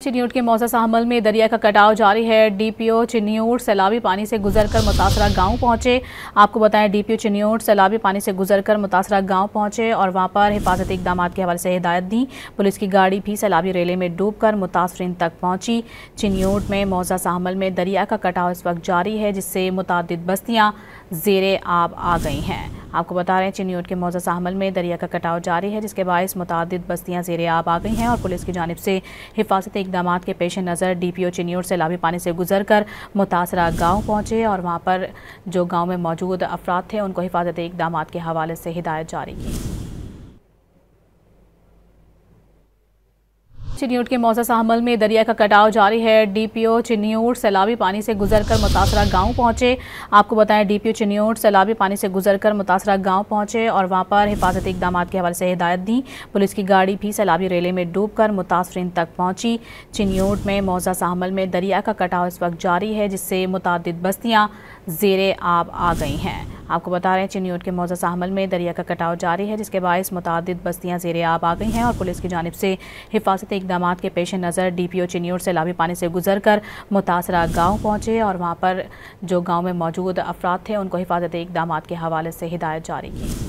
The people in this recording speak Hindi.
चिन्यूट के मौजा साहमल में दरिया का कटाव जारी है। डीपीओ चिन्यूट सैलाबी पानी से गुजरकर मुतासरा गांव पहुंचे। आपको बताएं, डीपीओ चिन्यूट सैलाबी पानी से गुजरकर मुतासरा गांव पहुंचे और वहां पर हिफाजती इकदाम के हवाले से हिदायत दी। पुलिस की गाड़ी भी सैलाबी रेले में डूबकर मुतासरीन तक पहुंची। चिन्यूट में मौजा साहमल में दरिया का कटाव इस वक्त जारी है, जिससे मुतादिद बस्तियां ज़ेरे आब आ गई हैं। आपको बता रहे हैं, चिन्यूट के मौजा साहमल में दरिया का कटाव जारी है, जिसके बायस मुतादिद बस्तियां ज़ेरे आब आ गई हैं और पुलिस की जानिब से हिफाजती इकदाम के पेश नज़र डीपीओ चिन्यूट सैलाबी पानी से गुजरकर मुतासरा गांव पहुंचे और वहां पर जो गांव में मौजूद अफराद थे उनको हिफाजती इकदाम के हवाले से हिदायत जारी की। चिन्यूट के मौजा साहमल में दरिया का कटाव जारी है। डीपीओ चिन्यूट सैलाबी पानी से गुजरकर मुतासरा गांव पहुंचे। आपको बताएं, डीपीओ चिन्यूट सैलाबी पानी से गुजरकर मुतासरा गांव पहुंचे और वहां पर हिफाजती इकदाम के हवाले से हिदायत दी। पुलिस की गाड़ी भी सैलाबी रेले में डूबकर मुतासरीन तक पहुंची। चिन्यूट में मौजा साहमल में दरिया का कटाव इस वक्त जारी है, जिससे मुतादिद बस्तियां ज़ेरे आब आ गई हैं। आपको बता रहे हैं, चिन्यूट के मौजा साहमल में दरिया का कटाव जारी है, जिसके बायस मुतादिद बस्तियां ज़ेरे आब आ गई हैं और पुलिस की जानिब से हिफाजती इकदाम के पेश नज़र डीपीओ चिन्यूट सैलाबी पानी से गुजरकर मुतासरा गांव पहुंचे और वहां पर जो गांव में मौजूद अफराद थे उनको हिफाजती इकदाम के हवाले से हिदायत जारी की।